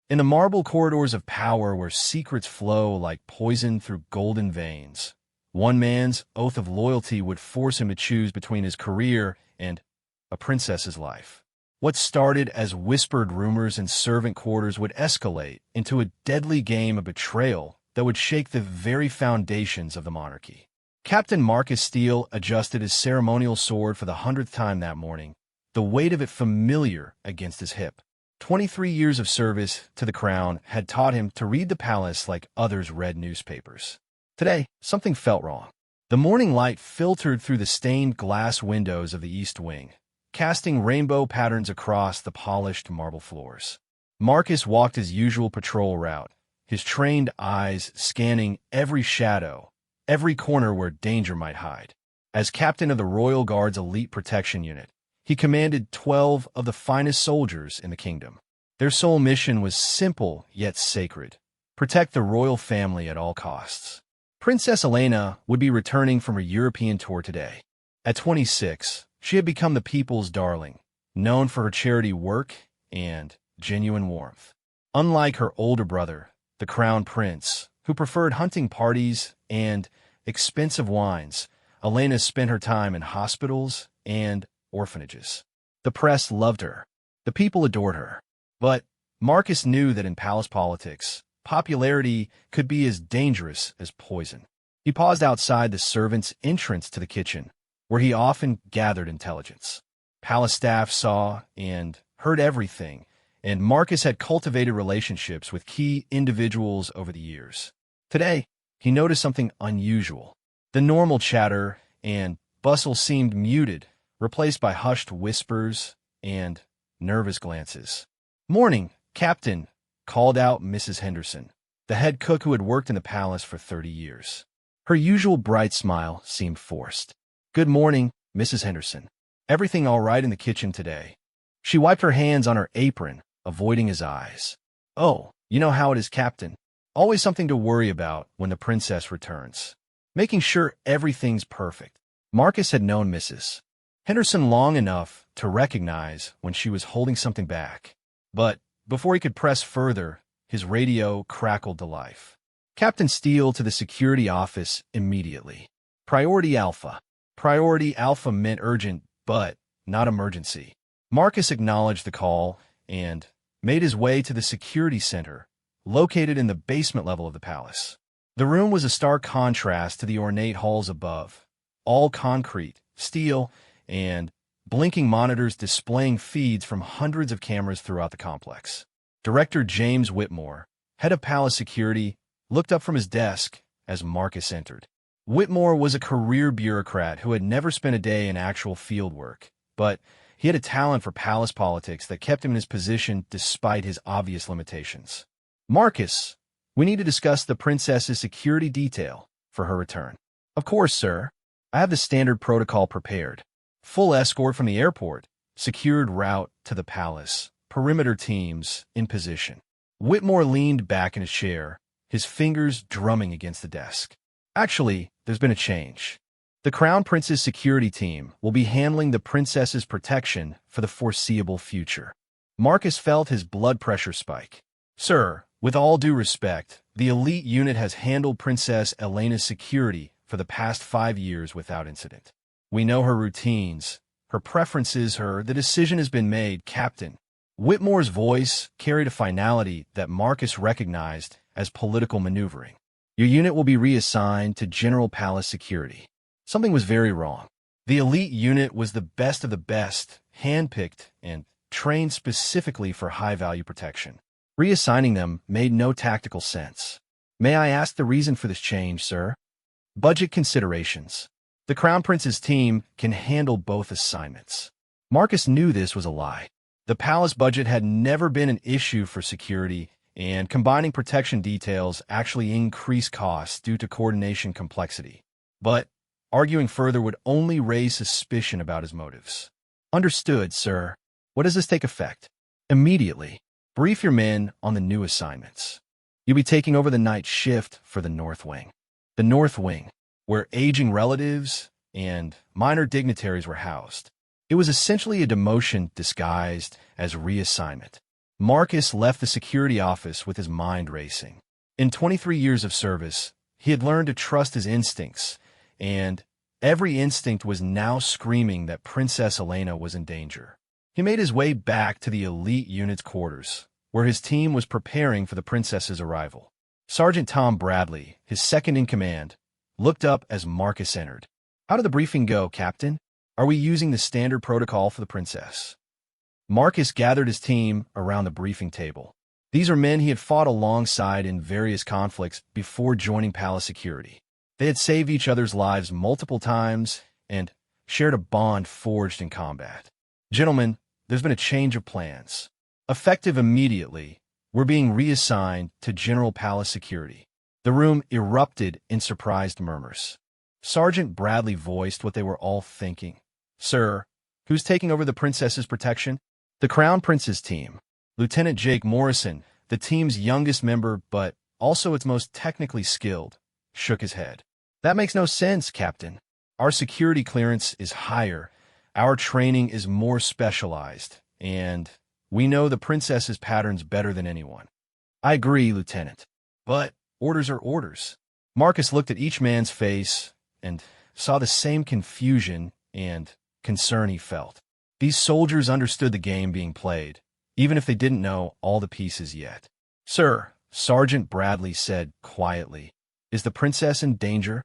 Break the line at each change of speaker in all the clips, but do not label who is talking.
In the marble corridors of power where secrets flow like poison through golden veins, one man's oath of loyalty would force him to choose between his career and a princess's life. What started as whispered rumors in servant quarters would escalate into a deadly game of betrayal that would shake the very foundations of the monarchy. Captain Marcus Steele adjusted his ceremonial sword for the 100th time that morning, the weight of it familiar against his hip. 23 years of service to the crown had taught him to read the palace like others read newspapers. Today, something felt wrong. The morning light filtered through the stained glass windows of the East Wing, casting rainbow patterns across the polished marble floors. Marcus walked his usual patrol route, his trained eyes scanning every shadow, every corner where danger might hide. As captain of the Royal Guard's elite protection unit, he commanded 12 of the finest soldiers in the kingdom. Their sole mission was simple yet sacred: protect the royal family at all costs. Princess Elena would be returning from her European tour today. At 26, she had become the people's darling, known for her charity work and genuine warmth. Unlike her older brother, the Crown Prince, who preferred hunting parties and expensive wines, Elena spent her time in hospitals and orphanages. The press loved her. The people adored her. But Marcus knew that in palace politics, popularity could be as dangerous as poison. He paused outside the servants' entrance to the kitchen, where he often gathered intelligence. Palace staff saw and heard everything, and Marcus had cultivated relationships with key individuals over the years. Today, he noticed something unusual. The normal chatter and bustle seemed muted, replaced by hushed whispers and nervous glances. "Morning, Captain," called out Mrs. Henderson, the head cook who had worked in the palace for 30 years. Her usual bright smile seemed forced. "Good morning, Mrs. Henderson. Everything all right in the kitchen today?" She wiped her hands on her apron, avoiding his eyes. "Oh, you know how it is, Captain. Always something to worry about when the princess returns. Making sure everything's perfect." Marcus had known Mrs. Henderson long enough to recognize when she was holding something back. But before he could press further, his radio crackled to life. "Captain Steele to the security office immediately. Priority Alpha." Priority Alpha meant urgent, but not emergency. Marcus acknowledged the call and made his way to the security center, located in the basement level of the palace. The room was a stark contrast to the ornate halls above, all concrete, steel, and blinking monitors displaying feeds from hundreds of cameras throughout the complex. Director James Whitmore, head of palace security, looked up from his desk as Marcus entered. Whitmore was a career bureaucrat who had never spent a day in actual field work, but he had a talent for palace politics that kept him in his position despite his obvious limitations. "Marcus, we need to discuss the princess's security detail for her return." "Of course, sir. I have the standard protocol prepared. Full escort from the airport, secured route to the palace, perimeter teams in position." Whitmore leaned back in his chair, his fingers drumming against the desk. "Actually, there's been a change. The Crown Prince's security team will be handling the princess's protection for the foreseeable future." Marcus felt his blood pressure spike. "Sir, with all due respect, the elite unit has handled Princess Elena's security for the past 5 years without incident. We know her routines, her preferences, the decision has been made, Captain." Whitmore's voice carried a finality that Marcus recognized as political maneuvering. "Your unit will be reassigned to General Palace Security." Something was very wrong. The elite unit was the best of the best, handpicked and trained specifically for high-value protection. Reassigning them made no tactical sense. "May I ask the reason for this change, sir?" "Budget considerations. The Crown Prince's team can handle both assignments." Marcus knew this was a lie. The palace budget had never been an issue for security, and combining protection details actually increased costs due to coordination complexity. But arguing further would only raise suspicion about his motives. "Understood, sir. What does this take effect?" "Immediately. Brief your men on the new assignments. You'll be taking over the night shift for the North Wing." The North Wing, where aging relatives and minor dignitaries were housed. It was essentially a demotion disguised as reassignment. Marcus left the security office with his mind racing. In 23 years of service, he had learned to trust his instincts, and every instinct was now screaming that Princess Elena was in danger. He made his way back to the elite unit's quarters, where his team was preparing for the princess's arrival. Sergeant Tom Bradley, his second-in-command, looked up as Marcus entered. "How did the briefing go, Captain? Are we using the standard protocol for the princess?" Marcus gathered his team around the briefing table. These are men he had fought alongside in various conflicts before joining Palace Security. They had saved each other's lives multiple times and shared a bond forged in combat. "Gentlemen, there's been a change of plans. Effective immediately, we're being reassigned to General Palace Security." The room erupted in surprised murmurs. Sergeant Bradley voiced what they were all thinking. "Sir, who's taking over the princess's protection?" "The Crown Prince's team. Lieutenant Jake Morrison, the team's youngest member but also its most technically skilled," shook his head. "That makes no sense, Captain. Our security clearance is higher, our training is more specialized, and we know the princess's patterns better than anyone." "I agree, Lieutenant, but orders are orders." Marcus looked at each man's face and saw the same confusion and concern he felt. These soldiers understood the game being played, even if they didn't know all the pieces yet. "Sir," Sergeant Bradley said quietly, "is the princess in danger?"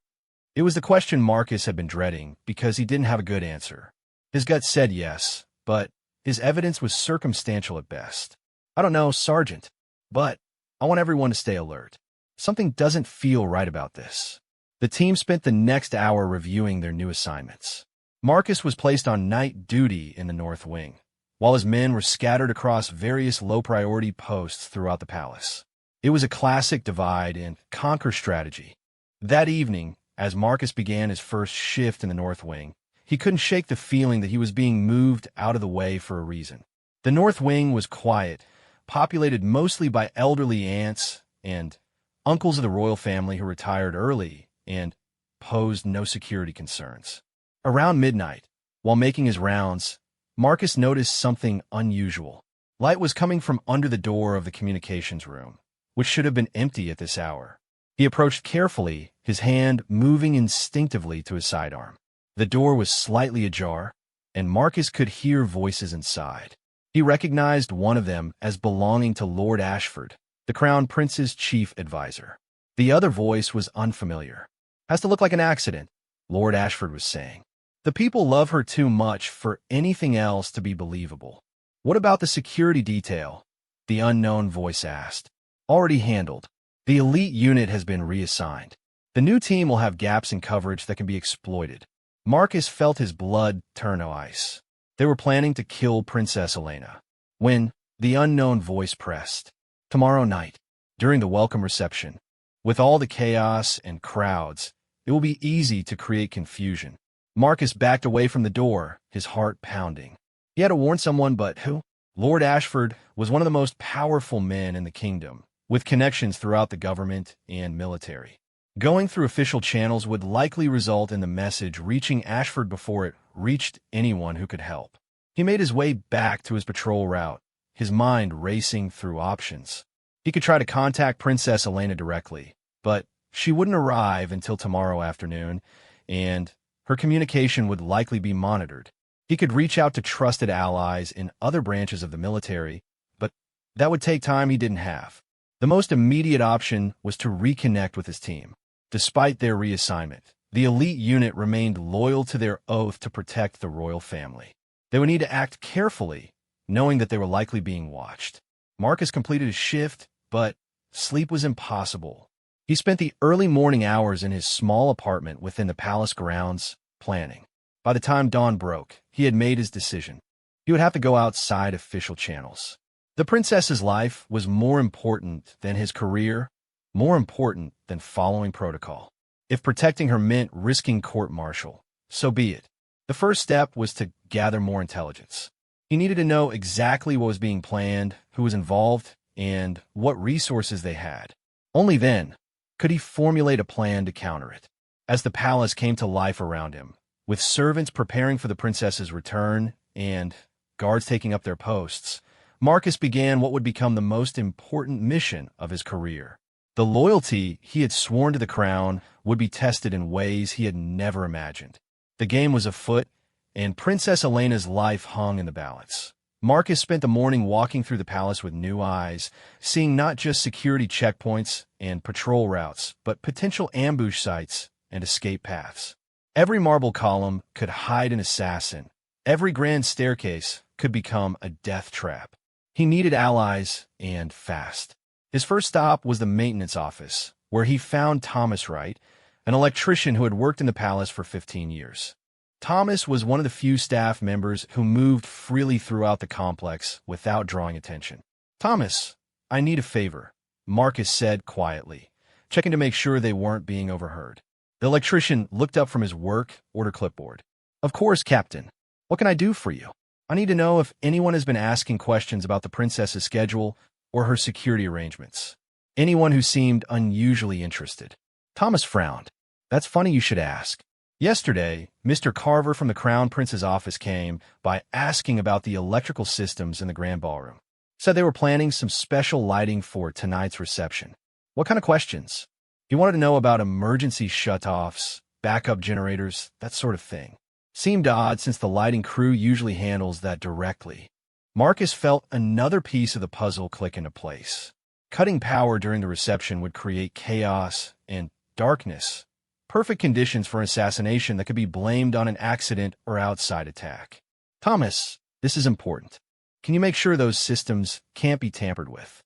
It was the question Marcus had been dreading because he didn't have a good answer. His gut said yes, but his evidence was circumstantial at best. "I don't know, Sergeant, but I want everyone to stay alert. Something doesn't feel right about this." The team spent the next hour reviewing their new assignments. Marcus was placed on night duty in the North Wing, while his men were scattered across various low-priority posts throughout the palace. It was a classic divide-and-conquer strategy. That evening, as Marcus began his first shift in the North Wing, he couldn't shake the feeling that he was being moved out of the way for a reason. The North Wing was quiet, populated mostly by elderly aunts and uncles of the royal family who retired early and posed no security concerns. Around midnight, while making his rounds, Marcus noticed something unusual. Light was coming from under the door of the communications room, which should have been empty at this hour. He approached carefully, his hand moving instinctively to his sidearm. The door was slightly ajar, and Marcus could hear voices inside. He recognized one of them as belonging to Lord Ashford, the Crown Prince's chief advisor. The other voice was unfamiliar. "Has to look like an accident," Lord Ashford was saying. "The people love her too much for anything else to be believable." "What about the security detail?" the unknown voice asked. "Already handled. The elite unit has been reassigned. The new team will have gaps in coverage that can be exploited." Marcus felt his blood turn to ice. They were planning to kill Princess Elena. When the unknown voice pressed, "Tomorrow night, during the welcome reception, with all the chaos and crowds, it will be easy to create confusion." Marcus backed away from the door, his heart pounding. He had to warn someone, but who? Lord Ashford was one of the most powerful men in the kingdom, with connections throughout the government and military. Going through official channels would likely result in the message reaching Ashford before it reached anyone who could help. He made his way back to his patrol route, his mind racing through options. He could try to contact Princess Elena directly, but she wouldn't arrive until tomorrow afternoon, and her communication would likely be monitored. He could reach out to trusted allies in other branches of the military, but that would take time he didn't have. The most immediate option was to reconnect with his team. Despite their reassignment, the elite unit remained loyal to their oath to protect the royal family. They would need to act carefully, knowing that they were likely being watched. Marcus completed his shift, but sleep was impossible. He spent the early morning hours in his small apartment within the palace grounds, planning. By the time dawn broke, he had made his decision. He would have to go outside official channels. The princess's life was more important than his career, more important than following protocol. If protecting her meant risking court-martial, so be it. The first step was to gather more intelligence. He needed to know exactly what was being planned, who was involved, and what resources they had. Only then could he formulate a plan to counter it. As the palace came to life around him, with servants preparing for the princess's return and guards taking up their posts, Marcus began what would become the most important mission of his career. The loyalty he had sworn to the crown would be tested in ways he had never imagined. The game was afoot, and Princess Elena's life hung in the balance. Marcus spent the morning walking through the palace with new eyes, seeing not just security checkpoints and patrol routes, but potential ambush sites and escape paths. Every marble column could hide an assassin. Every grand staircase could become a death trap. He needed allies, and fast. His first stop was the maintenance office, where he found Thomas Wright, an electrician who had worked in the palace for 15 years. Thomas was one of the few staff members who moved freely throughout the complex without drawing attention. "Thomas, I need a favor," Marcus said quietly, checking to make sure they weren't being overheard. The electrician looked up from his work order clipboard. "Of course, Captain. What can I do for you? I need to know if anyone has been asking questions about the princess's schedule or her security arrangements. Anyone who seemed unusually interested." Thomas frowned. "That's funny you should ask. Yesterday, Mr. Carver from the Crown Prince's office came by asking about the electrical systems in the Grand Ballroom. Said they were planning some special lighting for tonight's reception." "What kind of questions?" "He wanted to know about emergency shutoffs, backup generators, that sort of thing. Seemed odd since the lighting crew usually handles that directly." Marcus felt another piece of the puzzle click into place. Cutting power during the reception would create chaos and darkness. Perfect conditions for an assassination that could be blamed on an accident or outside attack. "Thomas, this is important. Can you make sure those systems can't be tampered with?"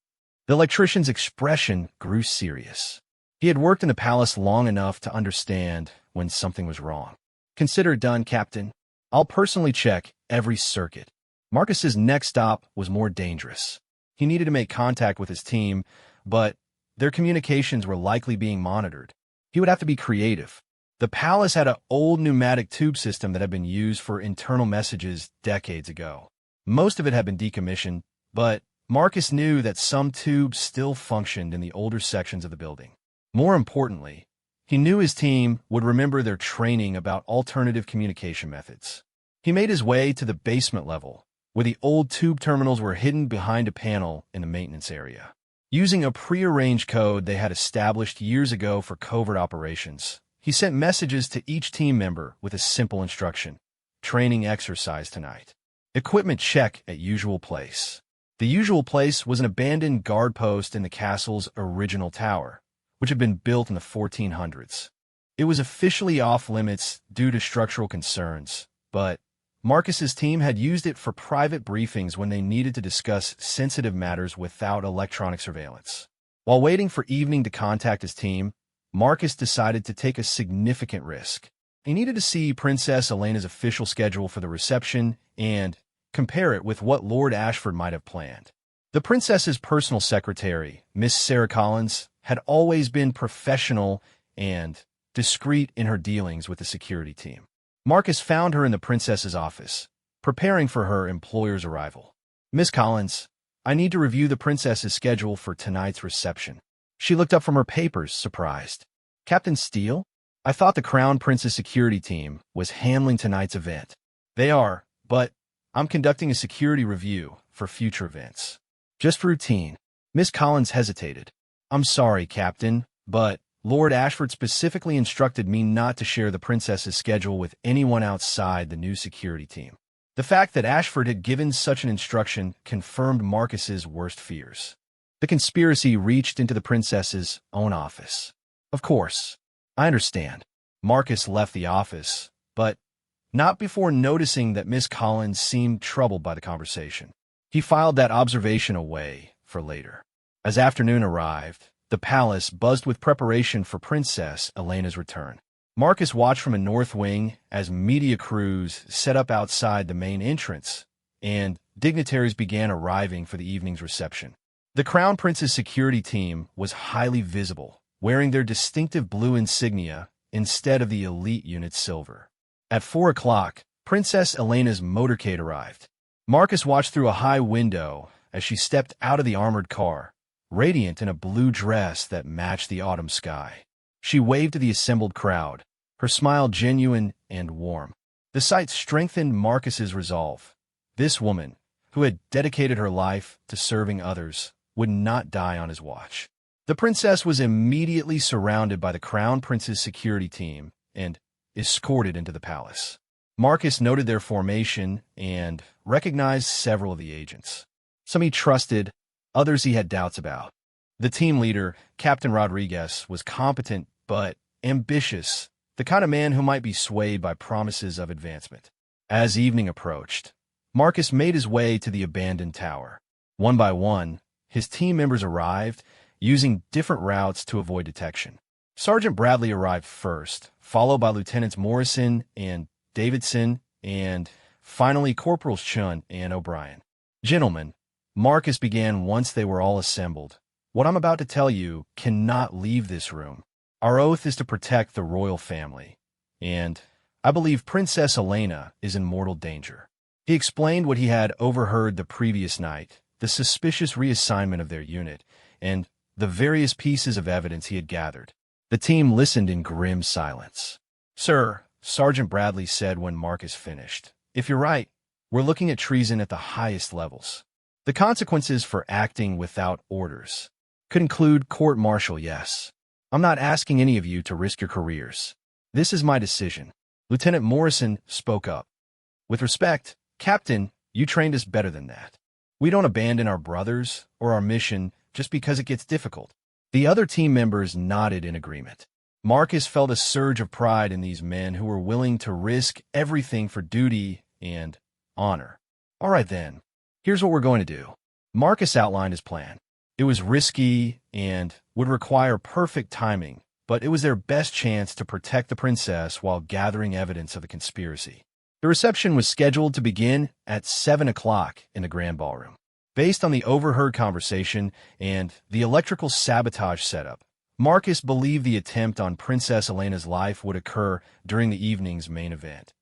The electrician's expression grew serious. He had worked in the palace long enough to understand when something was wrong. "Consider it done, Captain. I'll personally check every circuit." Marcus's next stop was more dangerous. He needed to make contact with his team, but their communications were likely being monitored. He would have to be creative. The palace had an old pneumatic tube system that had been used for internal messages decades ago. Most of it had been decommissioned, but Marcus knew that some tubes still functioned in the older sections of the building. More importantly, he knew his team would remember their training about alternative communication methods. He made his way to the basement level, where the old tube terminals were hidden behind a panel in the maintenance area. Using a prearranged code they had established years ago for covert operations, he sent messages to each team member with a simple instruction: "Training exercise tonight. Equipment check at usual place." The usual place was an abandoned guard post in the castle's original tower, which had been built in the 1400s. It was officially off-limits due to structural concerns, but Marcus's team had used it for private briefings when they needed to discuss sensitive matters without electronic surveillance. While waiting for evening to contact his team, Marcus decided to take a significant risk. He needed to see Princess Elena's official schedule for the reception and compare it with what Lord Ashford might have planned. The princess's personal secretary, Miss Sarah Collins, had always been professional and discreet in her dealings with the security team. Marcus found her in the princess's office, preparing for her employer's arrival. "Miss Collins, I need to review the princess's schedule for tonight's reception." She looked up from her papers, surprised. "Captain Steele? I thought the Crown Prince's security team was handling tonight's event." "They are, but I'm conducting a security review for future events. Just routine." Miss Collins hesitated. "I'm sorry, Captain, but Lord Ashford specifically instructed me not to share the princess's schedule with anyone outside the new security team." The fact that Ashford had given such an instruction confirmed Marcus's worst fears. The conspiracy reached into the princess's own office. "Of course, I understand." Marcus left the office, but not before noticing that Miss Collins seemed troubled by the conversation. He filed that observation away for later. As afternoon arrived, the palace buzzed with preparation for Princess Elena's return. Marcus watched from a north wing as media crews set up outside the main entrance, and dignitaries began arriving for the evening's reception. The Crown Prince's security team was highly visible, wearing their distinctive blue insignia instead of the elite unit's silver. At 4 o'clock, Princess Elena's motorcade arrived. Marcus watched through a high window as she stepped out of the armored car, radiant in a blue dress that matched the autumn sky. She waved to the assembled crowd, her smile genuine and warm. The sight strengthened Marcus's resolve. This woman, who had dedicated her life to serving others, would not die on his watch. The princess was immediately surrounded by the crown prince's security team and escorted into the palace. Marcus noted their formation and recognized several of the agents. Some he trusted, others he had doubts about. The team leader, Captain Rodriguez, was competent but ambitious, the kind of man who might be swayed by promises of advancement. As evening approached, Marcus made his way to the abandoned tower. One by one, his team members arrived, using different routes to avoid detection. Sergeant Bradley arrived first, followed by Lieutenants Morrison and Davidson, and finally Corporals Chun and O'Brien. Gentlemen, Marcus began once they were all assembled. What I'm about to tell you cannot leave this room. Our oath is to protect the royal family, and I believe Princess Elena is in mortal danger. He explained what he had overheard the previous night, the suspicious reassignment of their unit, and the various pieces of evidence he had gathered. The team listened in grim silence. "Sir," Sergeant Bradley said when Marcus finished, "if you're right, we're looking at treason at the highest levels. The consequences for acting without orders could include court-martial, yes. I'm not asking any of you to risk your careers. This is my decision." Lieutenant Morrison spoke up. "With respect, Captain, you trained us better than that. We don't abandon our brothers or our mission just because it gets difficult." The other team members nodded in agreement. Marcus felt a surge of pride in these men who were willing to risk everything for duty and honor. "All right then, here's what we're going to do." Marcus outlined his plan. It was risky and would require perfect timing, but it was their best chance to protect the princess while gathering evidence of the conspiracy. The reception was scheduled to begin at 7 o'clock in the Grand Ballroom. Based on the overheard conversation and the electrical sabotage setup, Marcus believed the attempt on Princess Elena's life would occur during the evening's main event,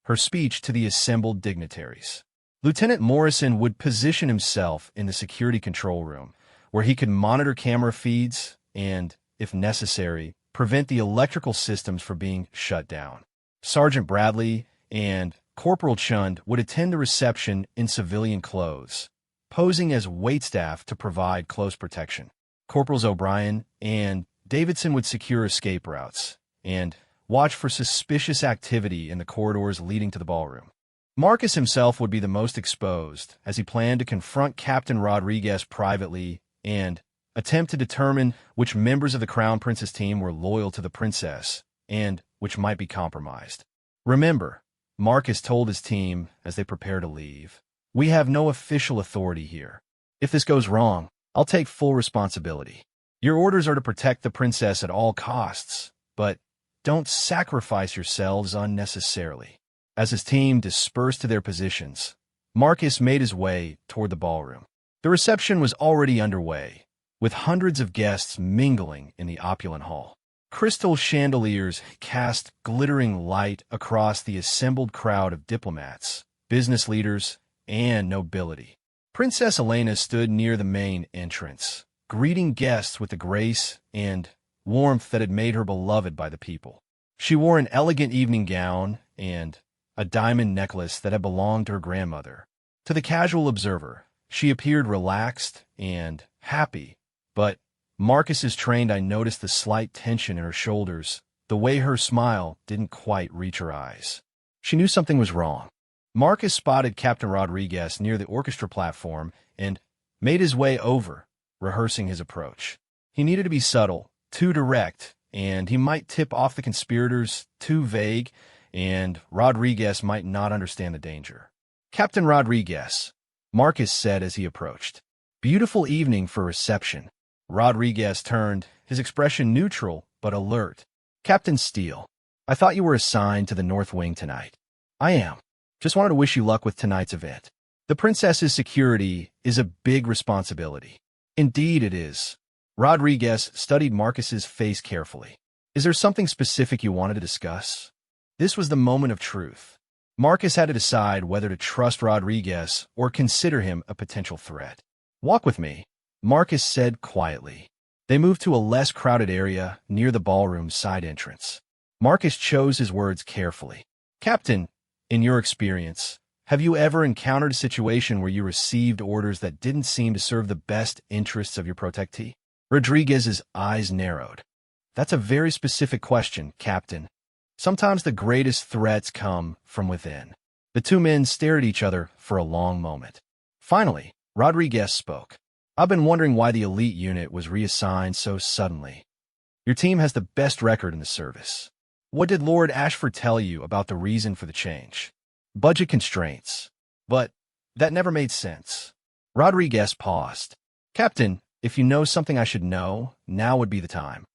her speech to the assembled dignitaries. Lieutenant Morrison would position himself in the security control room, where he could monitor camera feeds and, if necessary, prevent the electrical systems from being shut down. Sergeant Bradley and Corporal Chund would attend the reception in civilian clothes, posing as waitstaff to provide close protection. Corporals O'Brien and Davidson would secure escape routes and watch for suspicious activity in the corridors leading to the ballroom. Marcus himself would be the most exposed, as he planned to confront Captain Rodriguez privately and attempt to determine which members of the Crown Prince's team were loyal to the princess and which might be compromised. "Remember," Marcus told his team as they prepared to leave, "we have no official authority here. If this goes wrong, I'll take full responsibility. Your orders are to protect the princess at all costs, but don't sacrifice yourselves unnecessarily." As his team dispersed to their positions, Marcus made his way toward the ballroom. The reception was already underway, with hundreds of guests mingling in the opulent hall. Crystal chandeliers cast glittering light across the assembled crowd of diplomats, business leaders, and nobility. Princess Elena stood near the main entrance, greeting guests with the grace and warmth that had made her beloved by the people. She wore an elegant evening gown and a diamond necklace that had belonged to her grandmother. To the casual observer, she appeared relaxed and happy, but Marcus's trained eye noticed the slight tension in her shoulders, the way her smile didn't quite reach her eyes. She knew something was wrong. Marcus spotted Captain Rodriguez near the orchestra platform and made his way over, rehearsing his approach. He needed to be subtle, too direct, and he might tip off the conspirators too vague, and Rodriguez might not understand the danger. "Captain Rodriguez," Marcus said as he approached. "Beautiful evening for reception." Rodriguez turned, his expression neutral but alert. "Captain Steele, I thought you were assigned to the North Wing tonight." "I am. Just wanted to wish you luck with tonight's event. The princess's security is a big responsibility." "Indeed it is." Rodriguez studied Marcus's face carefully. "Is there something specific you wanted to discuss?" This was the moment of truth. Marcus had to decide whether to trust Rodriguez or consider him a potential threat. "Walk with me," Marcus said quietly. They moved to a less crowded area near the ballroom's side entrance. Marcus chose his words carefully. "Captain, in your experience, Have you ever encountered a situation where you received orders that didn't seem to serve the best interests of your protectee? Rodriguez's eyes narrowed. That's a very specific question, Captain. Sometimes the greatest threats come from within. The two men stared at each other for a long moment. Finally, Rodriguez spoke. I've been wondering why the elite unit was reassigned so suddenly. Your team has the best record in the service. What did Lord Ashford tell you about the reason for the change? Budget constraints. But that never made sense. Rodriguez paused. Captain, if you know something I should know, now would be the time.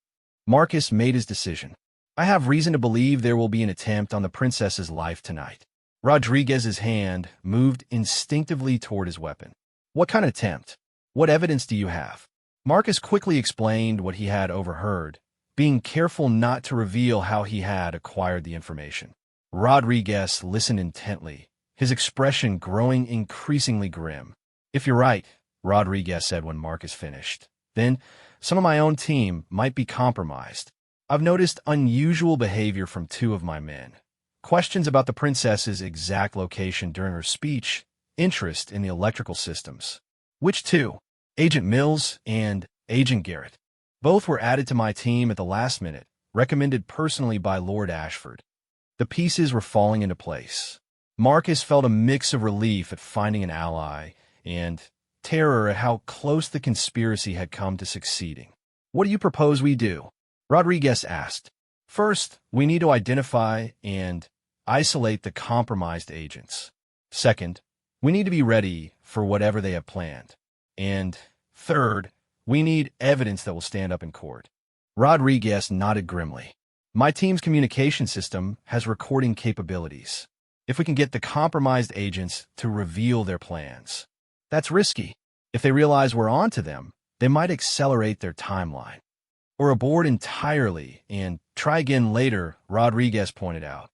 Marcus made his decision. I have reason to believe there will be an attempt on the princess's life tonight. Rodriguez's hand moved instinctively toward his weapon. What kind of attempt? What evidence do you have? Marcus quickly explained what he had overheard, being careful not to reveal how he had acquired the information. Rodriguez listened intently, his expression growing increasingly grim. If you're right, Rodriguez said when Marcus finished, then some of my own team might be compromised. I've noticed unusual behavior from two of my men. Questions about the princess's exact location during her speech, interest in the electrical systems. Which two? Agent Mills and Agent Garrett. Both were added to my team at the last minute, recommended personally by Lord Ashford. The pieces were falling into place. Marcus felt a mix of relief at finding an ally and terror at how close the conspiracy had come to succeeding. What do you propose we do? Rodriguez asked. First, we need to identify and isolate the compromised agents. Second, we need to be ready for whatever they have planned. And third, we need evidence that will stand up in court. Rodriguez nodded grimly. My team's communication system has recording capabilities. If we can get the compromised agents to reveal their plans. That's risky. If they realize we're onto them, they might accelerate their timeline. Or abort entirely and try again later, Rodriguez pointed out.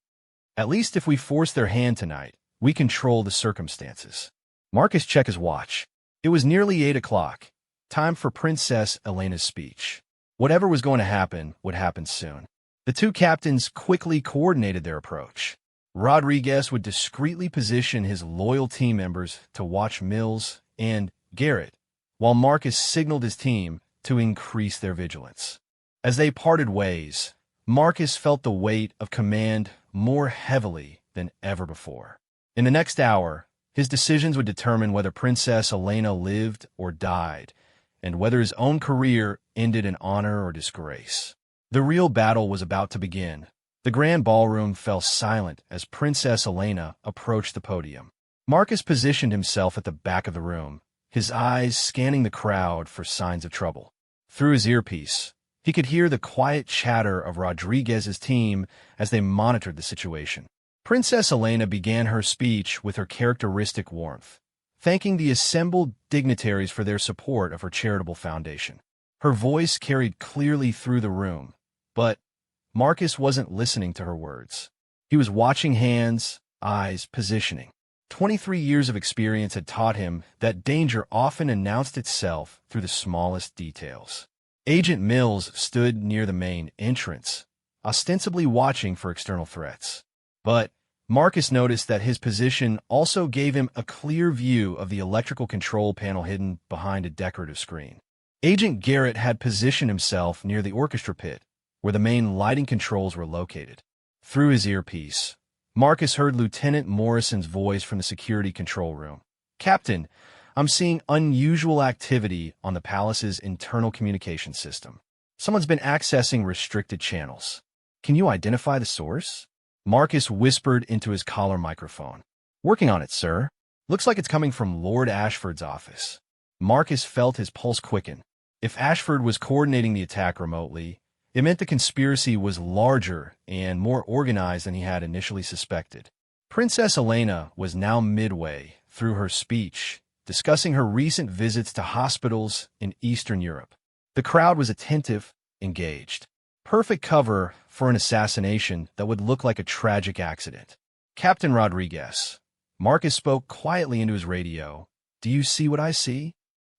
At least if we force their hand tonight, we control the circumstances. Marcus checked his watch. It was nearly 8 o'clock. Time for Princess Elena's speech. Whatever was going to happen would happen soon. The two captains quickly coordinated their approach. Rodriguez would discreetly position his loyal team members to watch Mills and Garrett, while Marcus signaled his team to increase their vigilance. As they parted ways, Marcus felt the weight of command more heavily than ever before. In the next hour, his decisions would determine whether Princess Elena lived or died, and whether his own career ended in honor or disgrace. The real battle was about to begin. The grand ballroom fell silent as Princess Elena approached the podium. Marcus positioned himself at the back of the room, his eyes scanning the crowd for signs of trouble. Through his earpiece, he could hear the quiet chatter of Rodriguez's team as they monitored the situation. Princess Elena began her speech with her characteristic warmth, thanking the assembled dignitaries for their support of her charitable foundation. Her voice carried clearly through the room, but Marcus wasn't listening to her words. He was watching hands, eyes, positioning. 23 years of experience had taught him that danger often announced itself through the smallest details. Agent Mills stood near the main entrance, ostensibly watching for external threats. But Marcus noticed that his position also gave him a clear view of the electrical control panel hidden behind a decorative screen. Agent Garrett had positioned himself near the orchestra pit, where the main lighting controls were located. Through his earpiece, Marcus heard Lieutenant Morrison's voice from the security control room. Captain, I'm seeing unusual activity on the palace's internal communication system. Someone's been accessing restricted channels. Can you identify the source? Marcus whispered into his collar microphone. Working on it, sir. Looks like it's coming from Lord Ashford's office. Marcus felt his pulse quicken. If Ashford was coordinating the attack remotely, it meant the conspiracy was larger and more organized than he had initially suspected. Princess Elena was now midway through her speech, discussing her recent visits to hospitals in Eastern Europe. The crowd was attentive, engaged. Perfect cover for an assassination that would look like a tragic accident. Captain Rodriguez. Marcus spoke quietly into his radio. Do you see what I see?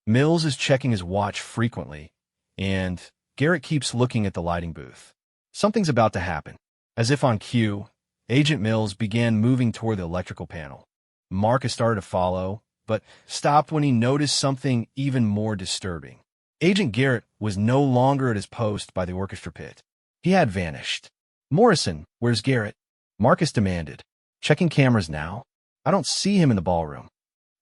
Mills is checking his watch frequently, and Garrett keeps looking at the lighting booth. Something's about to happen. As if on cue, Agent Mills began moving toward the electrical panel. Marcus started to follow, but stopped when he noticed something even more disturbing. Agent Garrett was no longer at his post by the orchestra pit. He had vanished. "Morrison, where's Garrett?" Marcus demanded. "Checking cameras now. I don't see him in the ballroom.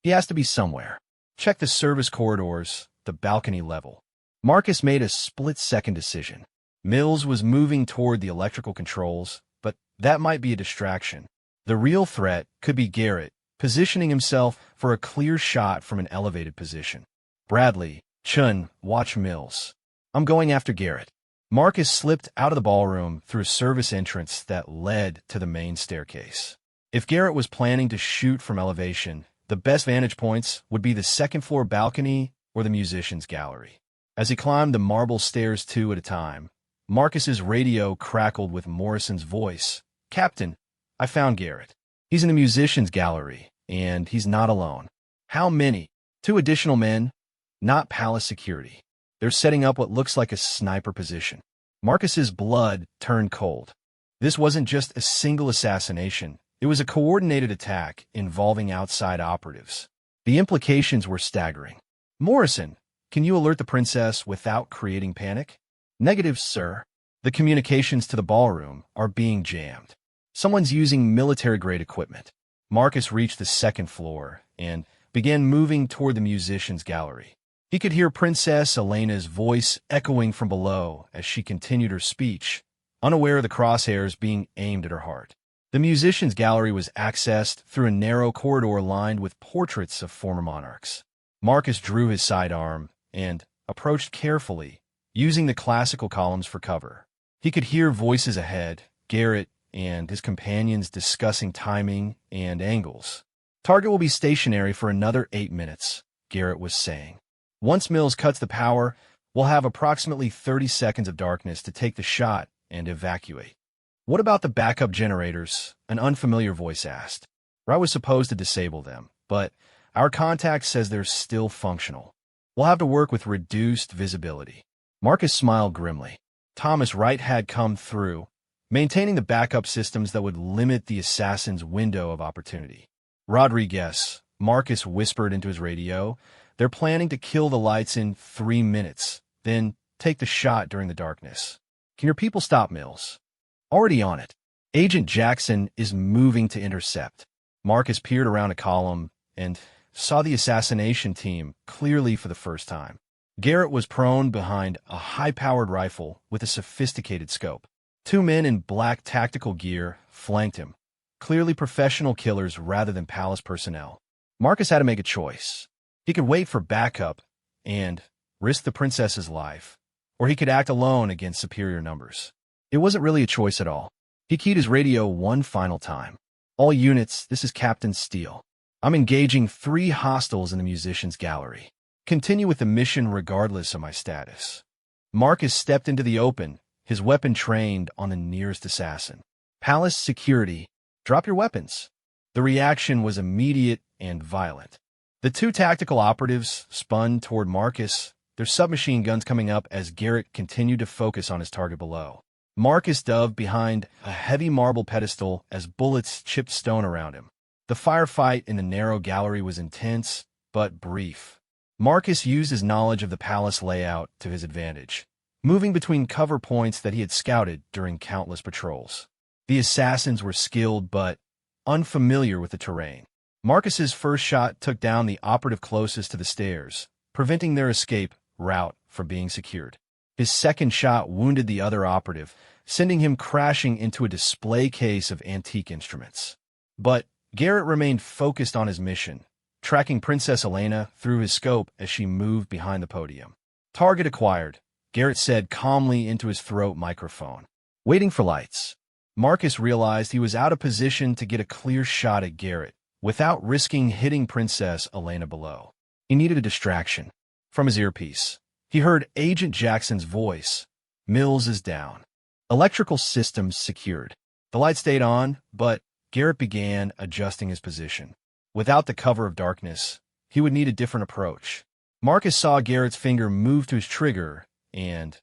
He has to be somewhere. Check the service corridors, the balcony level." Marcus made a split-second decision. Mills was moving toward the electrical controls, but that might be a distraction. The real threat could be Garrett, positioning himself for a clear shot from an elevated position. "Bradley, Chun, watch Mills. I'm going after Garrett." Marcus slipped out of the ballroom through a service entrance that led to the main staircase. If Garrett was planning to shoot from elevation, the best vantage points would be the second-floor balcony or the musicians' gallery. As he climbed the marble stairs 2 at a time, Marcus's radio crackled with Morrison's voice. "Captain, I found Garrett. He's in the musicians' gallery, and he's not alone." "How many?" "2 additional men, not palace security. They're setting up what looks like a sniper position." Marcus's blood turned cold. This wasn't just a single assassination. It was a coordinated attack involving outside operatives. The implications were staggering. "Morrison, can you alert the princess without creating panic?" "Negative, sir. The communications to the ballroom are being jammed. Someone's using military-grade equipment." Marcus reached the second floor and began moving toward the musicians' gallery. He could hear Princess Elena's voice echoing from below as she continued her speech, unaware of the crosshairs being aimed at her heart. The musicians' gallery was accessed through a narrow corridor lined with portraits of former monarchs. Marcus drew his sidearm and approached carefully, using the classical columns for cover. He could hear voices ahead, Garrett and his companions discussing timing and angles. "Target will be stationary for another 8 minutes, Garrett was saying. "Once Mills cuts the power, we'll have approximately 30 seconds of darkness to take the shot and evacuate." "What about the backup generators?" an unfamiliar voice asked. "I was supposed to disable them, but our contact says they're still functional. We'll have to work with reduced visibility." Marcus smiled grimly. Thomas Wright had come through, maintaining the backup systems that would limit the assassin's window of opportunity. "Rodriguez," Marcus whispered into his radio, "they're planning to kill the lights in 3 minutes, then take the shot during the darkness. Can your people stop Mills?" "Already on it. Agent Jackson is moving to intercept." Marcus peered around a column and saw the assassination team clearly for the first time. Garrett was prone behind a high-powered rifle with a sophisticated scope. 2 men in black tactical gear flanked him, clearly professional killers rather than palace personnel. Marcus had to make a choice. He could wait for backup and risk the princess's life, or he could act alone against superior numbers. It wasn't really a choice at all. He keyed his radio one final time. "All units, this is Captain Steele. I'm engaging 3 hostiles in the musicians' gallery. Continue with the mission regardless of my status." Marcus stepped into the open, his weapon trained on the nearest assassin. "Palace security, drop your weapons." The reaction was immediate and violent. The 2 tactical operatives spun toward Marcus, their submachine guns coming up as Garrett continued to focus on his target below. Marcus dove behind a heavy marble pedestal as bullets chipped stone around him. The firefight in the narrow gallery was intense, but brief. Marcus used his knowledge of the palace layout to his advantage, moving between cover points that he had scouted during countless patrols. The assassins were skilled but unfamiliar with the terrain. Marcus's first shot took down the operative closest to the stairs, preventing their escape route from being secured. His second shot wounded the other operative, sending him crashing into a display case of antique instruments. But Garrett remained focused on his mission, tracking Princess Elena through his scope as she moved behind the podium. "Target acquired," Garrett said calmly into his throat microphone. Waiting for lights. Marcus realized he was out of position to get a clear shot at Garrett without risking hitting Princess Elena below. He needed a distraction. From his earpiece, he heard Agent Jackson's voice. "Mills is down. Electrical systems secured." The light stayed on, but Garrett began adjusting his position. Without the cover of darkness, he would need a different approach. Marcus saw Garrett's finger move to his trigger and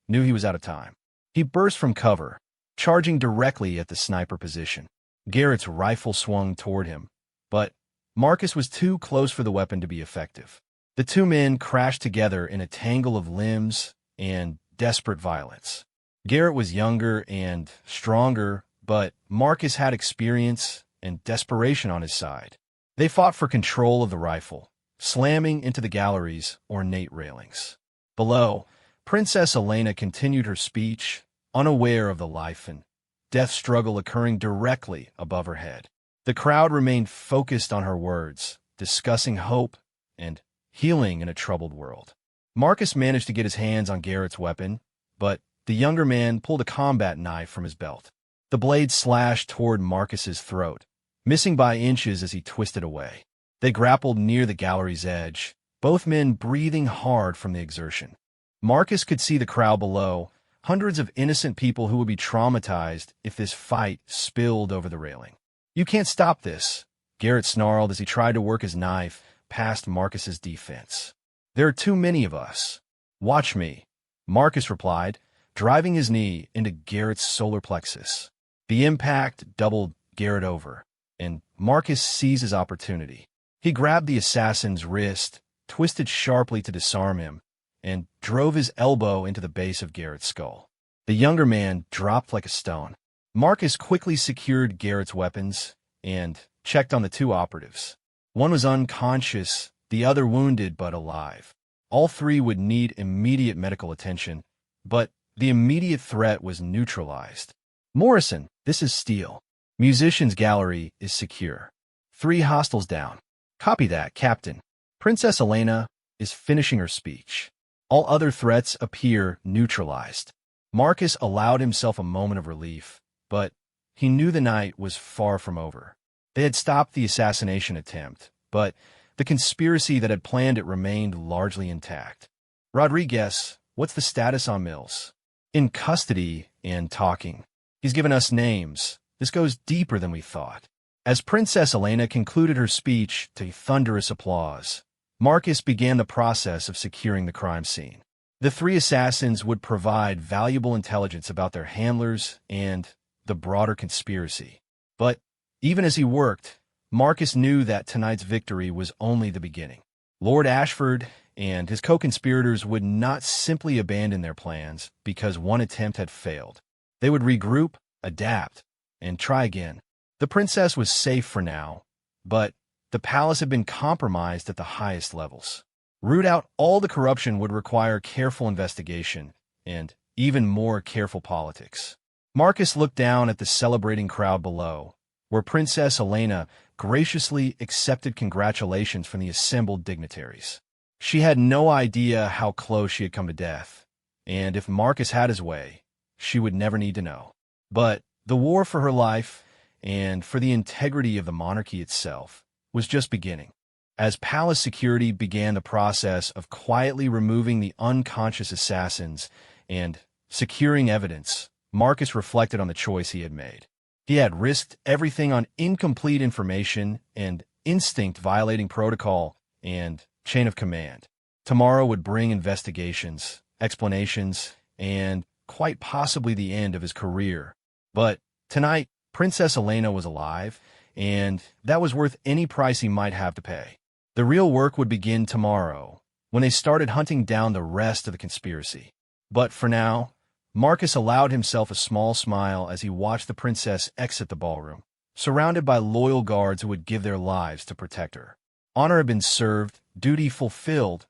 knew he was out of time. He burst from cover, charging directly at the sniper position. Garrett's rifle swung toward him, but Marcus was too close for the weapon to be effective. The two men crashed together in a tangle of limbs and desperate violence. Garrett was younger and stronger, but Marcus had experience and desperation on his side. They fought for control of the rifle, slamming into the gallery's ornate railings. Below, Princess Elena continued her speech, unaware of the life and death struggle occurring directly above her head. The crowd remained focused on her words, discussing hope and healing in a troubled world. Marcus managed to get his hands on Garrett's weapon, but the younger man pulled a combat knife from his belt. The blade slashed toward Marcus's throat, missing by inches as he twisted away. They grappled near the gallery's edge, both men breathing hard from the exertion. Marcus could see the crowd below, hundreds of innocent people who would be traumatized if this fight spilled over the railing. "You can't stop this," Garrett snarled as he tried to work his knife past Marcus's defense. "There are too many of us." "Watch me," Marcus replied, driving his knee into Garrett's solar plexus. The impact doubled Garrett over, and Marcus seized his opportunity. He grabbed the assassin's wrist, twisted sharply to disarm him, and drove his elbow into the base of Garrett's skull. The younger man dropped like a stone. Marcus quickly secured Garrett's weapons and checked on the two operatives. One was unconscious, the other wounded but alive. All three would need immediate medical attention, but the immediate threat was neutralized. "Morrison, this is Steele. Musician's gallery is secure. 3 hostiles down." "Copy that, Captain." Princess Elena is finishing her speech. All other threats appear neutralized. Marcus allowed himself a moment of relief, but he knew the night was far from over. They had stopped the assassination attempt, but the conspiracy that had planned it remained largely intact. "Rodriguez, what's the status on Mills?" "In custody and talking. He's given us names. This goes deeper than we thought." As Princess Elena concluded her speech to thunderous applause, Marcus began the process of securing the crime scene. The 3 assassins would provide valuable intelligence about their handlers and the broader conspiracy. But even as he worked, Marcus knew that tonight's victory was only the beginning. Lord Ashford and his co-conspirators would not simply abandon their plans because one attempt had failed. They would regroup, adapt, and try again. The princess was safe for now, but the palace had been compromised at the highest levels. Root out all the corruption would require careful investigation and even more careful politics. Marcus looked down at the celebrating crowd below, where Princess Elena graciously accepted congratulations from the assembled dignitaries. She had no idea how close she had come to death, and if Marcus had his way, she would never need to know. But the war for her life and for the integrity of the monarchy itself was just beginning. As palace security began the process of quietly removing the unconscious assassins and securing evidence, Marcus reflected on the choice he had made. He had risked everything on incomplete information and instinct violating protocol and chain of command. Tomorrow would bring investigations, explanations, and quite possibly the end of his career. But tonight, Princess Elena was alive, and that was worth any price he might have to pay. The real work would begin tomorrow, when they started hunting down the rest of the conspiracy. But for now, Marcus allowed himself a small smile as he watched the princess exit the ballroom, surrounded by loyal guards who would give their lives to protect her. Honor had been served, duty fulfilled,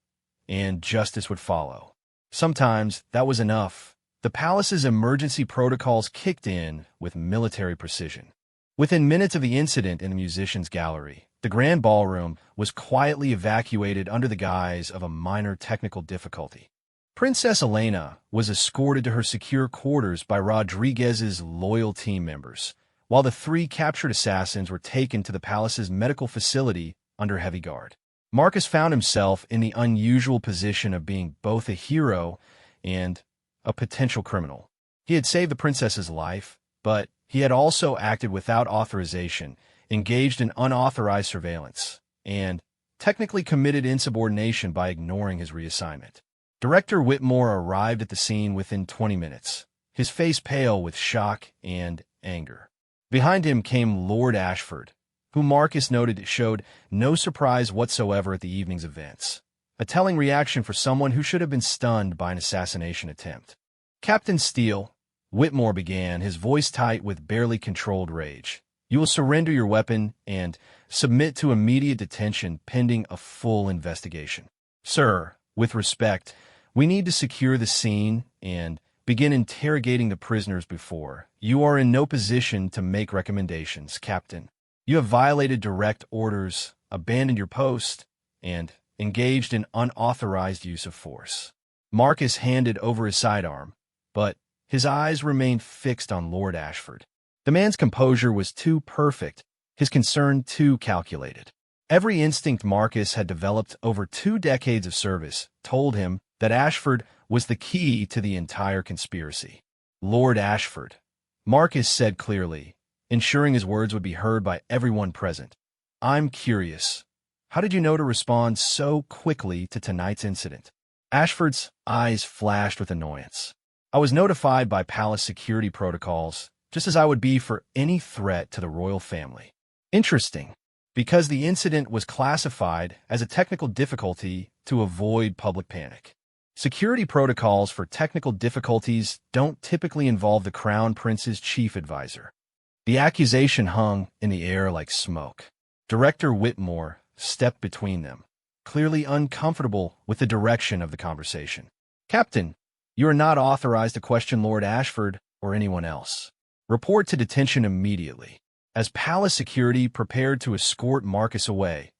and justice would follow. Sometimes that was enough. The palace's emergency protocols kicked in with military precision. Within minutes of the incident in the musician's gallery, the grand ballroom was quietly evacuated under the guise of a minor technical difficulty. Princess Elena was escorted to her secure quarters by Rodriguez's loyal team members, while the 3 captured assassins were taken to the palace's medical facility under heavy guard. Marcus found himself in the unusual position of being both a hero and a potential criminal. He had saved the princess's life, but he had also acted without authorization, engaged in unauthorized surveillance, and technically committed insubordination by ignoring his reassignment. Director Whitmore arrived at the scene within 20 minutes, his face pale with shock and anger. Behind him came Lord Ashford, who Marcus noted showed no surprise whatsoever at the evening's events, a telling reaction for someone who should have been stunned by an assassination attempt. "Captain Steele," Whitmore began, his voice tight with barely controlled rage, "you will surrender your weapon and submit to immediate detention pending a full investigation. Sir, with respect, we need to secure the scene and begin interrogating the prisoners before. You are in no position to make recommendations, Captain. You have violated direct orders, abandoned your post, and engaged in unauthorized use of force." Marcus handed over his sidearm, but his eyes remained fixed on Lord Ashford. The man's composure was too perfect, his concern too calculated. Every instinct Marcus had developed over 2 decades of service told him that Ashford was the key to the entire conspiracy. "Lord Ashford," Marcus said clearly, ensuring his words would be heard by everyone present, "I'm curious. How did you know to respond so quickly to tonight's incident?" Ashford's eyes flashed with annoyance. "I was notified by palace security protocols, just as I would be for any threat to the royal family." "Interesting, because the incident was classified as a technical difficulty to avoid public panic. Security protocols for technical difficulties don't typically involve the Crown Prince's chief advisor." The accusation hung in the air like smoke. Director Whitmore stepped between them, clearly uncomfortable with the direction of the conversation. "Captain, you are not authorized to question Lord Ashford or anyone else. Report to detention immediately." As palace security prepared to escort Marcus away,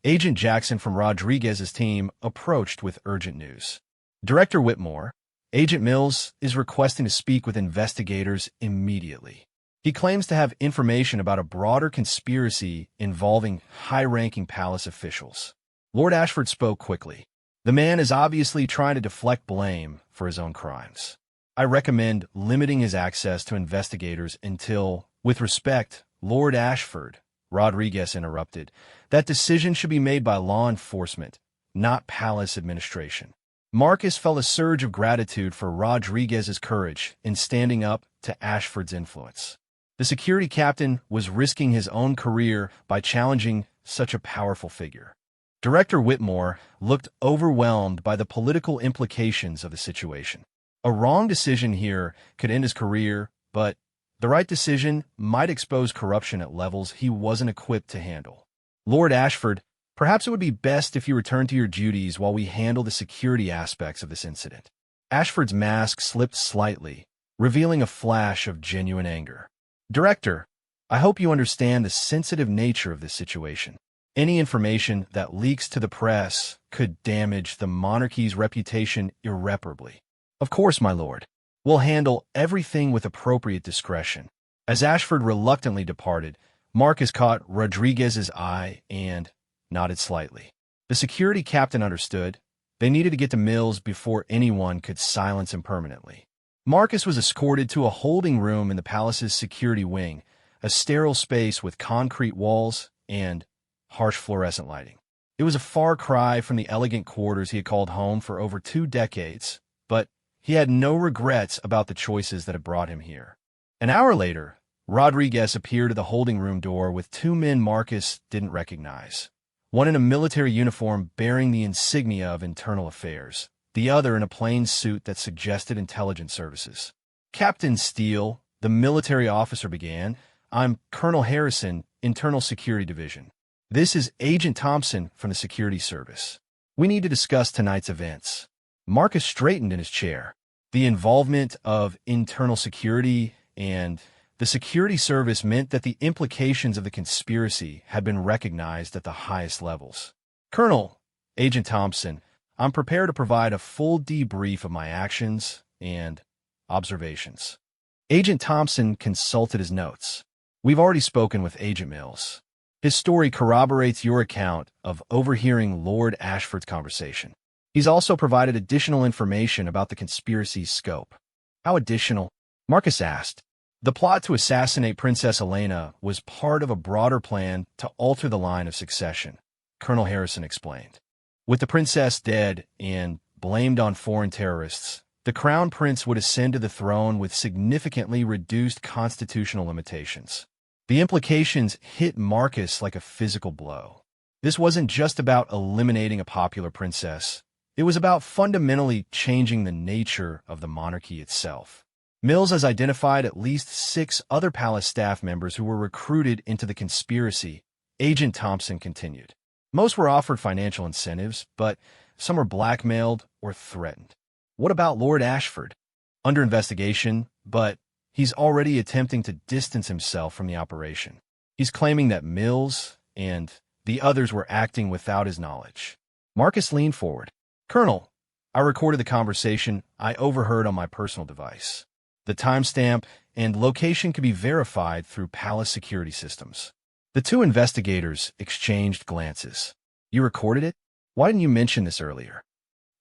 Agent Jackson from Rodriguez's team approached with urgent news. "Director Whitmore, Agent Mills is requesting to speak with investigators immediately. He claims to have information about a broader conspiracy involving high-ranking palace officials." Lord Ashford spoke quickly. The man is obviously trying to deflect blame for his own crimes. "I recommend limiting his access to investigators until, with respect, Lord Ashford," Rodriguez interrupted, "that decision should be made by law enforcement, not palace administration." Marcus felt a surge of gratitude for Rodriguez's courage in standing up to Ashford's influence. The security captain was risking his own career by challenging such a powerful figure. Director Whitmore looked overwhelmed by the political implications of the situation. A wrong decision here could end his career, but the right decision might expose corruption at levels he wasn't equipped to handle. "Lord Ashford, perhaps it would be best if you return to your duties while we handle the security aspects of this incident." Ashford's mask slipped slightly, revealing a flash of genuine anger. "Director, I hope you understand the sensitive nature of this situation. Any information that leaks to the press could damage the monarchy's reputation irreparably." "Of course, my lord. We'll handle everything with appropriate discretion." As Ashford reluctantly departed, Marcus caught Rodriguez's eye and nodded slightly. The security captain understood. They needed to get to Mills before anyone could silence him permanently. Marcus was escorted to a holding room in the palace's security wing, a sterile space with concrete walls and harsh fluorescent lighting. It was a far cry from the elegant quarters he had called home for over 2 decades, but he had no regrets about the choices that had brought him here. An hour later, Rodriguez appeared at the holding room door with 2 men Marcus didn't recognize. One in a military uniform bearing the insignia of Internal Affairs, the other in a plain suit that suggested intelligence services. "Captain Steele," the military officer began, "I'm Colonel Harrison, Internal Security Division. This is Agent Thompson from the Security Service. We need to discuss tonight's events." Marcus straightened in his chair. The involvement of internal security and the security service meant that the implications of the conspiracy had been recognized at the highest levels. "Colonel," Agent Thompson, "I'm prepared to provide a full debrief of my actions and observations." Agent Thompson consulted his notes. "We've already spoken with Agent Mills. His story corroborates your account of overhearing Lord Ashford's conversation. He's also provided additional information about the conspiracy's scope." "How additional?" Marcus asked. "The plot to assassinate Princess Elena was part of a broader plan to alter the line of succession," Colonel Harrison explained. "With the princess dead and blamed on foreign terrorists, the crown prince would ascend to the throne with significantly reduced constitutional limitations. The implications hit Marcus like a physical blow. This wasn't just about eliminating a popular princess. It was about fundamentally changing the nature of the monarchy itself. Mills has identified at least 6 other palace staff members who were recruited into the conspiracy, Agent Thompson continued. Most were offered financial incentives, but some were blackmailed or threatened. What about Lord Ashford? Under investigation, but he's already attempting to distance himself from the operation. He's claiming that Mills and the others were acting without his knowledge. Marcus leaned forward. Colonel, I recorded the conversation I overheard on my personal device. The timestamp and location can be verified through palace security systems. The 2 investigators exchanged glances. You recorded it? Why didn't you mention this earlier?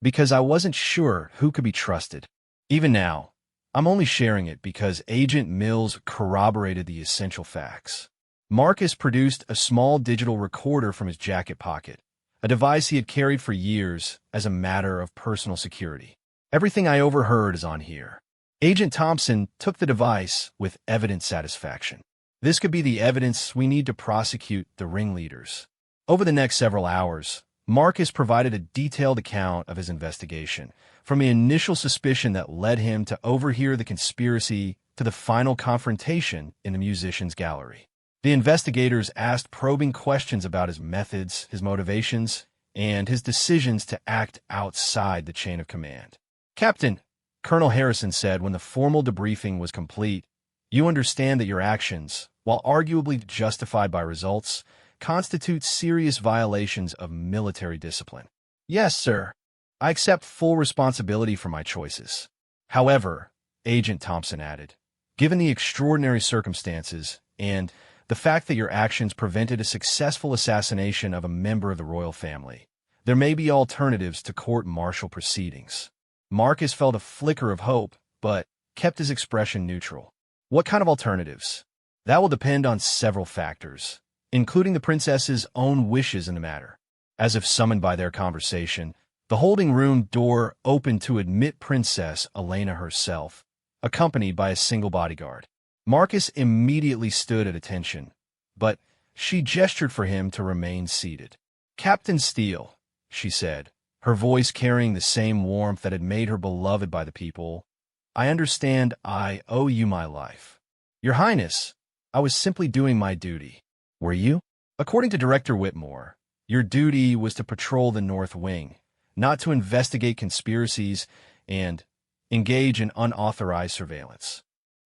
Because I wasn't sure who could be trusted. Even now, I'm only sharing it because Agent Mills corroborated the essential facts. Marcus produced a small digital recorder from his jacket pocket, a device he had carried for years as a matter of personal security. Everything I overheard is on here. Agent Thompson took the device with evident satisfaction. This could be the evidence we need to prosecute the ringleaders. Over the next several hours, Marcus provided a detailed account of his investigation, from the initial suspicion that led him to overhear the conspiracy to the final confrontation in the musician's gallery. The investigators asked probing questions about his methods, his motivations, and his decisions to act outside the chain of command. Captain, Colonel Harrison said when the formal debriefing was complete, you understand that your actions, while arguably justified by results, constitute serious violations of military discipline. Yes, sir. I accept full responsibility for my choices. However, Agent Thompson added, given the extraordinary circumstances and the fact that your actions prevented a successful assassination of a member of the royal family, there may be alternatives to court-martial proceedings. Marcus felt a flicker of hope, but kept his expression neutral. What kind of alternatives? That will depend on several factors, including the princess's own wishes in the matter. As if summoned by their conversation, the holding room door opened to admit Princess Elena herself, accompanied by a single bodyguard. Marcus immediately stood at attention, but she gestured for him to remain seated. Captain Steele, she said, her voice carrying the same warmth that had made her beloved by the people, I understand I owe you my life. Your Highness, I was simply doing my duty. Were you? According to Director Whitmore, your duty was to patrol the North Wing, not to investigate conspiracies and engage in unauthorized surveillance.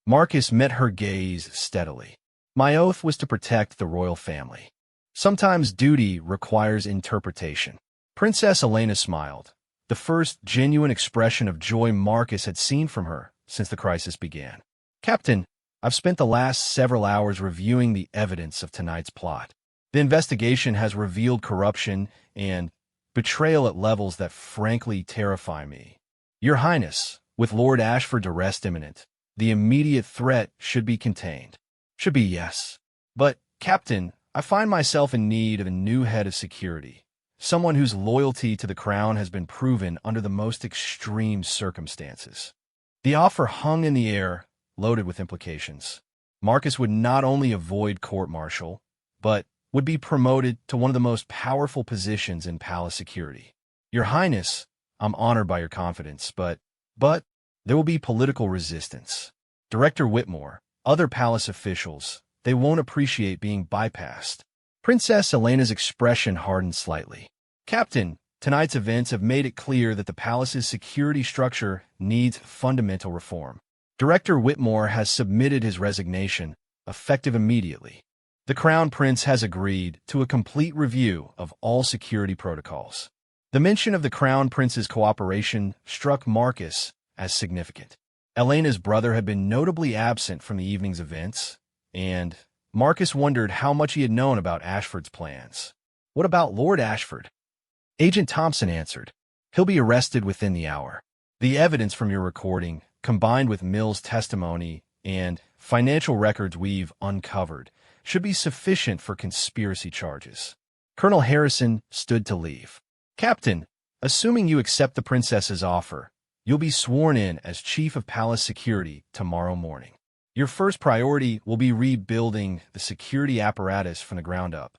Marcus met her gaze steadily. My oath was to protect the royal family. Sometimes duty requires interpretation. Princess Elena smiled, the first genuine expression of joy Marcus had seen from her since the crisis began. Captain, I've spent the last several hours reviewing the evidence of tonight's plot. The investigation has revealed corruption and betrayal at levels that frankly terrify me. Your Highness, with Lord Ashford's arrest imminent, the immediate threat should be contained. Should be, yes. But, Captain, I find myself in need of a new head of security. Someone whose loyalty to the crown has been proven under the most extreme circumstances. The offer hung in the air, loaded with implications. Marcus would not only avoid court-martial, but would be promoted to one of the most powerful positions in palace security. Your Highness, I'm honored by your confidence, but there will be political resistance. Director Whitmore, other palace officials, they won't appreciate being bypassed. Princess Elena's expression hardened slightly. Captain, tonight's events have made it clear that the palace's security structure needs fundamental reform. Director Whitmore has submitted his resignation, effective immediately. The Crown Prince has agreed to a complete review of all security protocols. The mention of the Crown Prince's cooperation struck Marcus as significant. Elena's brother had been notably absent from the evening's events, and Marcus wondered how much he had known about Ashford's plans. What about Lord Ashford? Agent Thompson answered, he'll be arrested within the hour. The evidence from your recording, combined with Mill's testimony and financial records we've uncovered, should be sufficient for conspiracy charges. Colonel Harrison stood to leave. Captain, assuming you accept the princess's offer, you'll be sworn in as Chief of Palace Security tomorrow morning. Your first priority will be rebuilding the security apparatus from the ground up.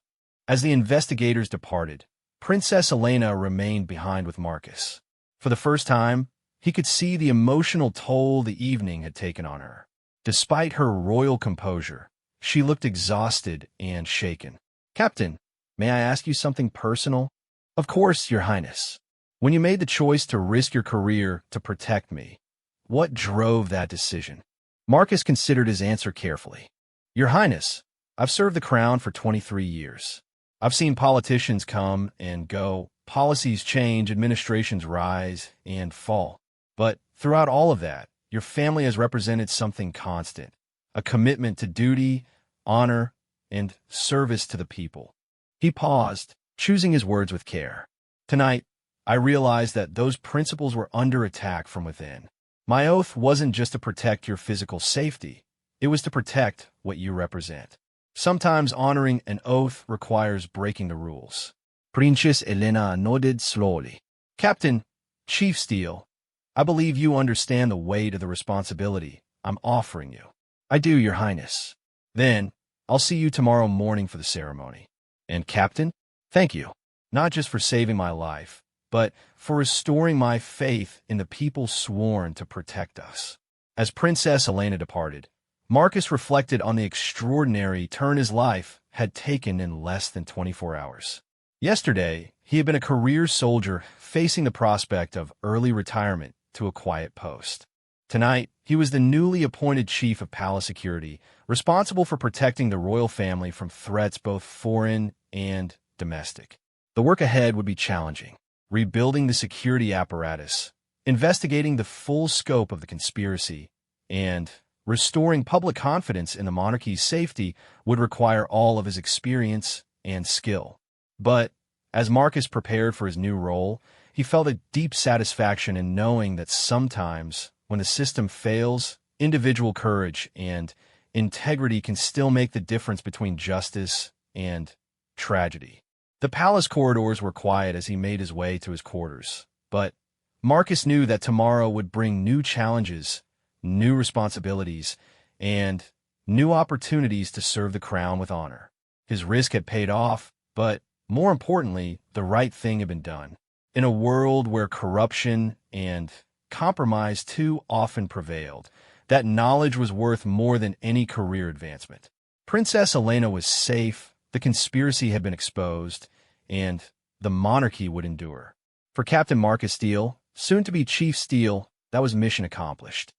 As the investigators departed, Princess Elena remained behind with Marcus. For the first time, he could see the emotional toll the evening had taken on her. Despite her royal composure, she looked exhausted and shaken. "Captain, may I ask you something personal?" "Of course, Your Highness." "When you made the choice to risk your career to protect me, what drove that decision?" Marcus considered his answer carefully. "Your Highness, I've served the crown for 23 years. I've seen politicians come and go, policies change, administrations rise and fall. But throughout all of that, your family has represented something constant, a commitment to duty, honor, and service to the people." He paused, choosing his words with care. "Tonight, I realized that those principles were under attack from within. My oath wasn't just to protect your physical safety, it was to protect what you represent. Sometimes honoring an oath requires breaking the rules." Princess Elena nodded slowly. "Captain, Chief Steele, I believe you understand the weight of the responsibility I'm offering you." "I do, Your Highness." "Then, I'll see you tomorrow morning for the ceremony. And Captain, thank you, not just for saving my life, but for restoring my faith in the people sworn to protect us." As Princess Elena departed, Marcus reflected on the extraordinary turn his life had taken in less than 24 hours. Yesterday, he had been a career soldier facing the prospect of early retirement to a quiet post. Tonight, he was the newly appointed chief of palace security, responsible for protecting the royal family from threats both foreign and domestic. The work ahead would be challenging. Rebuilding the security apparatus, investigating the full scope of the conspiracy, and restoring public confidence in the monarchy's safety would require all of his experience and skill. But as Marcus prepared for his new role, he felt a deep satisfaction in knowing that sometimes, when the system fails, individual courage and integrity can still make the difference between justice and tragedy. The palace corridors were quiet as he made his way to his quarters, but Marcus knew that tomorrow would bring new challenges, new responsibilities, and new opportunities to serve the crown with honor. His risk had paid off, but more importantly, the right thing had been done. In a world where corruption and compromise too often prevailed, that knowledge was worth more than any career advancement. Princess Elena was safe, the conspiracy had been exposed, and the monarchy would endure. For Captain Marcus Steele, soon to be Chief Steele, that was mission accomplished.